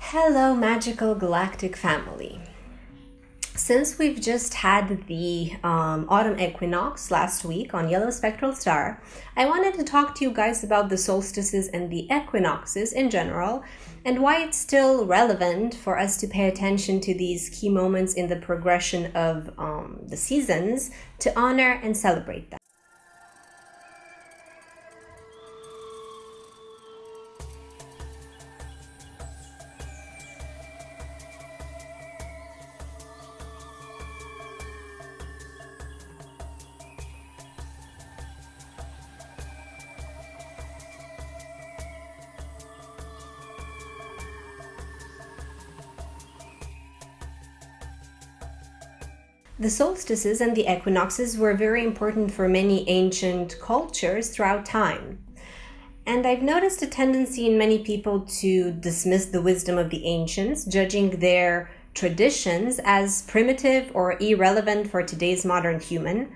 Hello, magical galactic family. Since we've just had the autumn equinox last week on Yellow Spectral Star, I wanted to talk to you guys about the solstices and the equinoxes in general, and why it's still relevant for us to pay attention to these key moments in the progression of the seasons to honor and celebrate them. The solstices and the equinoxes were very important for many ancient cultures throughout time. And I've noticed a tendency in many people to dismiss the wisdom of the ancients, judging their traditions as primitive or irrelevant for today's modern human.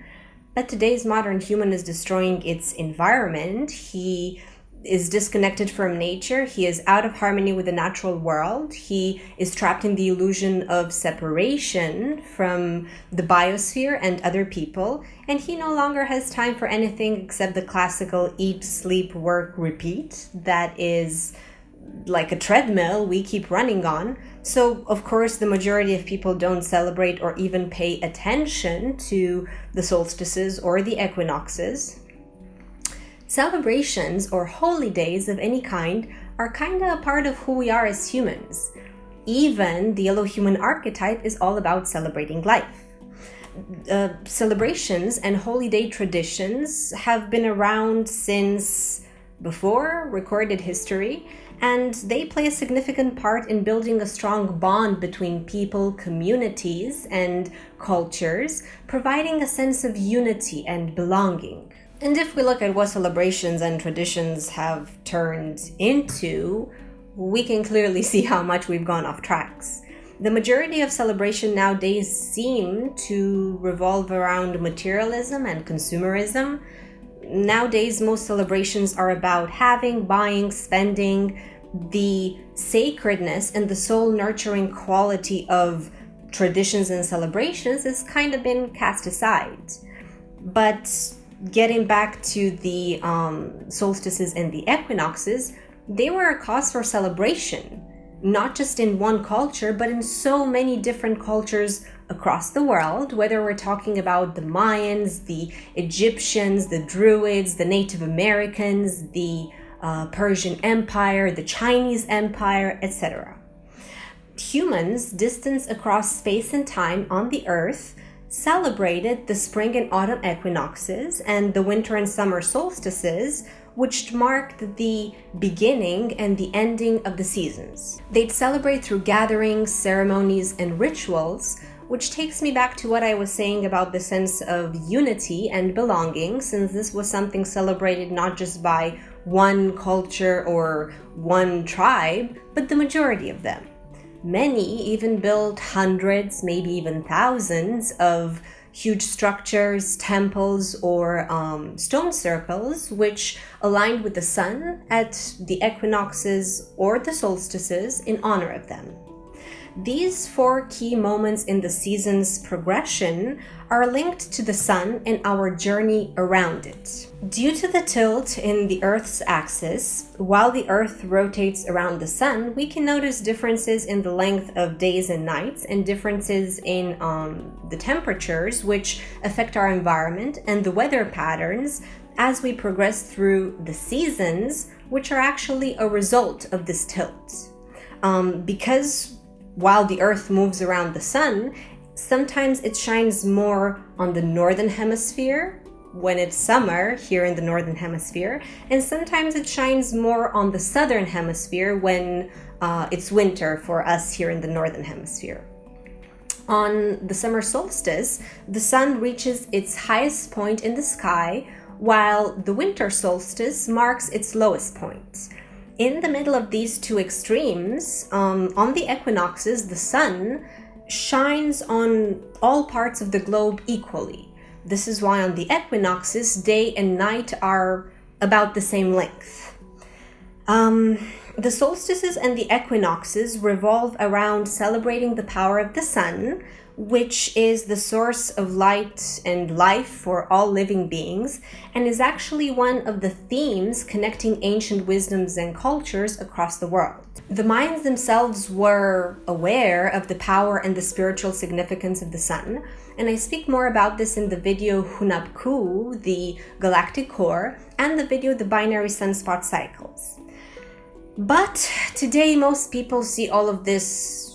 But today's modern human is destroying its environment. He is disconnected from nature. He is out of harmony with the natural world. He is trapped in the illusion of separation from the biosphere and other people. And he no longer has time for anything except the classical eat, sleep, work, repeat. That is like a treadmill we keep running on. So, of course, the majority of people don't celebrate or even pay attention to the solstices or the equinoxes. Celebrations or holy days of any kind are kind of a part of who we are as humans. Even the yellow human archetype is all about celebrating life. Celebrations and holy day traditions have been around since before recorded history, and they play a significant part in building a strong bond between people, communities, and cultures, providing a sense of unity and belonging. And if we look at what celebrations and traditions have turned into, we can clearly see how much we've gone off tracks. The majority of celebration nowadays seem to revolve around materialism and consumerism. Nowadays, most celebrations are about having, buying, spending. The sacredness and the soul-nurturing quality of traditions and celebrations has kind of been cast aside. But getting back to the solstices and the equinoxes, they were a cause for celebration, not just in one culture, but in so many different cultures across the world, whether we're talking about the Mayans, the Egyptians, the Druids, the Native Americans, the Persian Empire, the Chinese Empire, etc. Humans distanced across space and time on the Earth celebrated the spring and autumn equinoxes and the winter and summer solstices, which marked the beginning and the ending of the seasons. They'd celebrate through gatherings, ceremonies, and rituals, which takes me back to what I was saying about the sense of unity and belonging, since this was something celebrated not just by one culture or one tribe, but the majority of them. Many even built hundreds, maybe even thousands of huge structures, temples, or stone circles, which aligned with the sun at the equinoxes or the solstices in honor of them. These four key moments in the season's progression are linked to the sun and our journey around it. Due to the tilt in the Earth's axis, while the Earth rotates around the sun, we can notice differences in the length of days and nights and differences in the temperatures, which affect our environment and the weather patterns as we progress through the seasons, which are actually a result of this tilt. Because while the Earth moves around the sun, sometimes it shines more on the northern hemisphere when it's summer here in the northern hemisphere, and sometimes it shines more on the southern hemisphere when it's winter for us here in the northern hemisphere. On the summer solstice, the sun reaches its highest point in the sky, while the winter solstice marks its lowest point. In the middle of these two extremes, on the equinoxes, the sun shines on all parts of the globe equally. This is why on the equinoxes, day and night are about the same length. The solstices and the equinoxes revolve around celebrating the power of the sun, which is the source of light and life for all living beings, and is actually one of the themes connecting ancient wisdoms and cultures across the world. The Mayans themselves were aware of the power and the spiritual significance of the sun, and I speak more about this in the video Hunapku, the galactic core, and the video The Binary Sunspot Cycles. But today most people see all of this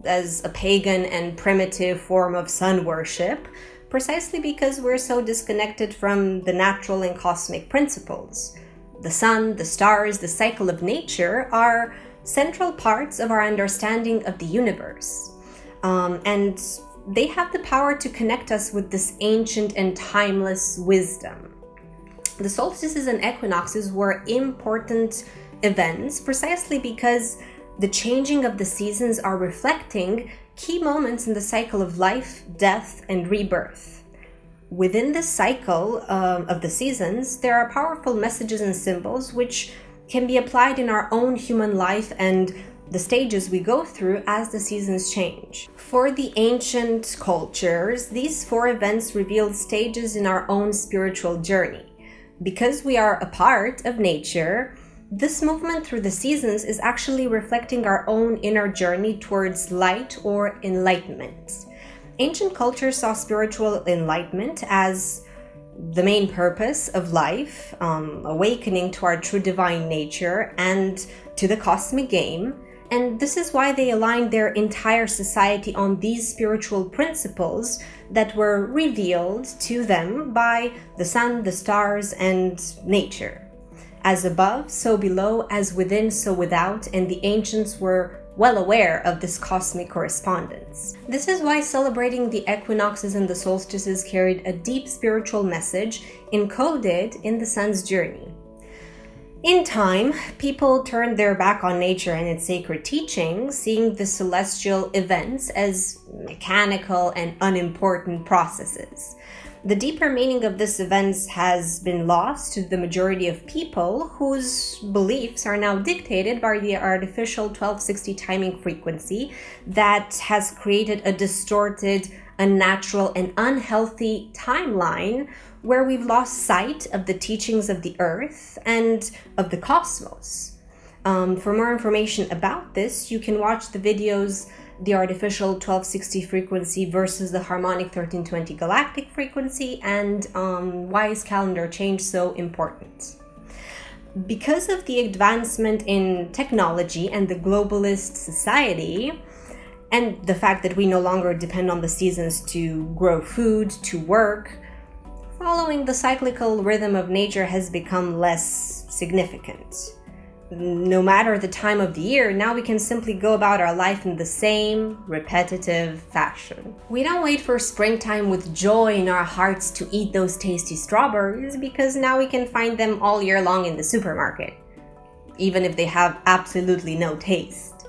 as a pagan and primitive form of sun worship, precisely because we're so disconnected from the natural and cosmic principles. The sun, the stars, the cycle of nature are central parts of our understanding of the universe. And they have the power to connect us with this ancient and timeless wisdom. The solstices and equinoxes were important events precisely because the changing of the seasons are reflecting key moments in the cycle of life, death, and rebirth. Within this cycle of the seasons, there are powerful messages and symbols which can be applied in our own human life and the stages we go through as the seasons change. For the ancient cultures, these 4 events revealed stages in our own spiritual journey. Because we are a part of nature, this movement through the seasons is actually reflecting our own inner journey towards light or enlightenment. Ancient cultures saw spiritual enlightenment as the main purpose of life, awakening to our true divine nature and to the cosmic game. And this is why they aligned their entire society on these spiritual principles that were revealed to them by the sun, the stars, and nature. As above, so below, as within, so without, and the ancients were well aware of this cosmic correspondence. This is why celebrating the equinoxes and the solstices carried a deep spiritual message encoded in the sun's journey. In time, people turned their back on nature and its sacred teaching, seeing the celestial events as mechanical and unimportant processes. The deeper meaning of these events has been lost to the majority of people whose beliefs are now dictated by the artificial 1260 timing frequency that has created a distorted, unnatural, and unhealthy timeline where we've lost sight of the teachings of the earth and of the cosmos. For more information about this, you can watch the videos The Artificial 1260 Frequency versus the Harmonic 1320 Galactic Frequency and Why is Calendar Change so important? Because of the advancement in technology and the globalist society, and the fact that we no longer depend on the seasons to grow food, to work, following the cyclical rhythm of nature has become less significant. No matter the time of the year, now we can simply go about our life in the same repetitive fashion. We don't wait for springtime with joy in our hearts to eat those tasty strawberries because now we can find them all year long in the supermarket, even if they have absolutely no taste.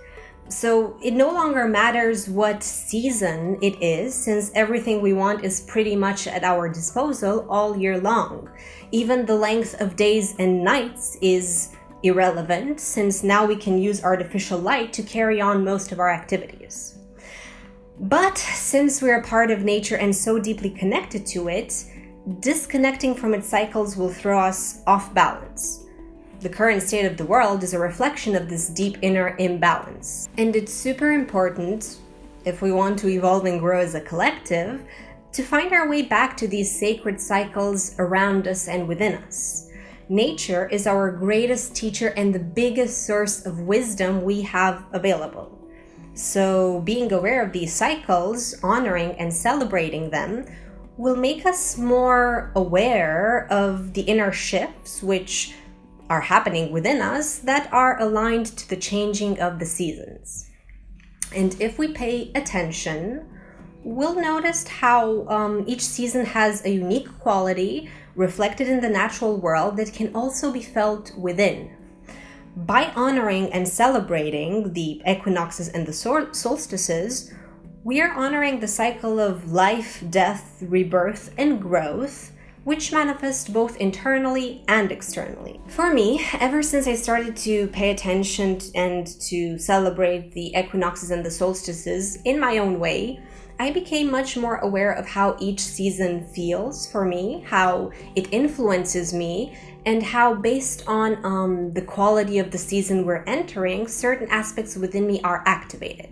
So it no longer matters what season it is, since everything we want is pretty much at our disposal all year long. Even the length of days and nights is irrelevant, since now we can use artificial light to carry on most of our activities. But since we're a part of nature and so deeply connected to it, disconnecting from its cycles will throw us off balance. The current state of the world is a reflection of this deep inner imbalance. And it's super important, if we want to evolve and grow as a collective, to find our way back to these sacred cycles around us and within us. Nature is our greatest teacher and the biggest source of wisdom we have available. So being aware of these cycles, honoring and celebrating them, will make us more aware of the inner shifts which are happening within us that are aligned to the changing of the seasons. And if we pay attention, we'll notice how each season has a unique quality reflected in the natural world that can also be felt within. By honoring and celebrating the equinoxes and the solstices, we are honoring the cycle of life, death, rebirth, and growth which manifest both internally and externally. For me, ever since I started to pay attention and to celebrate the equinoxes and the solstices in my own way, I became much more aware of how each season feels for me, how it influences me, and how based on the quality of the season we're entering, certain aspects within me are activated.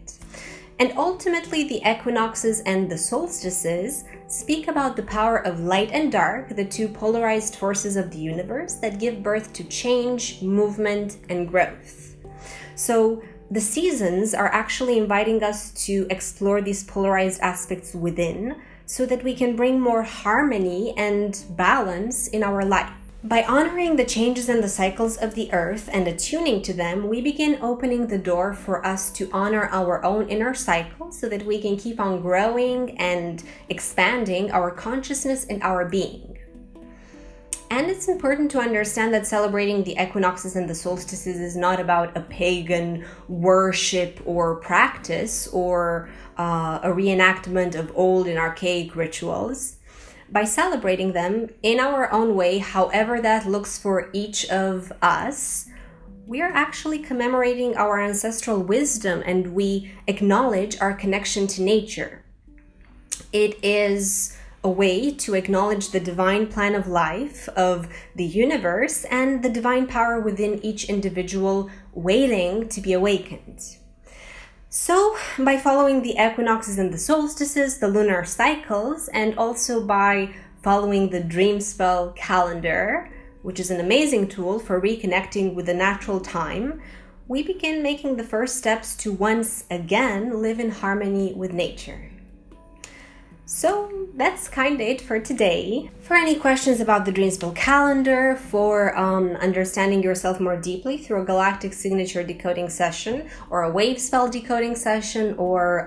And ultimately, the equinoxes and the solstices speak about the power of light and dark, the two polarized forces of the universe that give birth to change, movement, and growth. So the seasons are actually inviting us to explore these polarized aspects within so that we can bring more harmony and balance in our life. By honoring the changes and the cycles of the earth and attuning to them, we begin opening the door for us to honor our own inner cycle so that we can keep on growing and expanding our consciousness and our being. And it's important to understand that celebrating the equinoxes and the solstices is not about a pagan worship or practice or a reenactment of old and archaic rituals. By celebrating them in our own way, however that looks for each of us, we are actually commemorating our ancestral wisdom and we acknowledge our connection to nature. It is a way to acknowledge the divine plan of life, of the universe, and the divine power within each individual waiting to be awakened. So, by following the equinoxes and the solstices, the lunar cycles, and also by following the Dreamspell Calendar, which is an amazing tool for reconnecting with the natural time, we begin making the first steps to once again live in harmony with nature. So that's kind of it for today. For any questions about the Dreamspell Calendar, for understanding yourself more deeply through a galactic signature decoding session, or a wave spell decoding session, or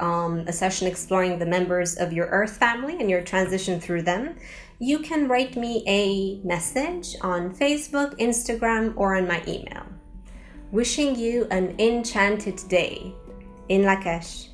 a session exploring the members of your Earth family and your transition through them, you can write me a message on Facebook, Instagram, or on my email. Wishing you an enchanted day. In Lakesh.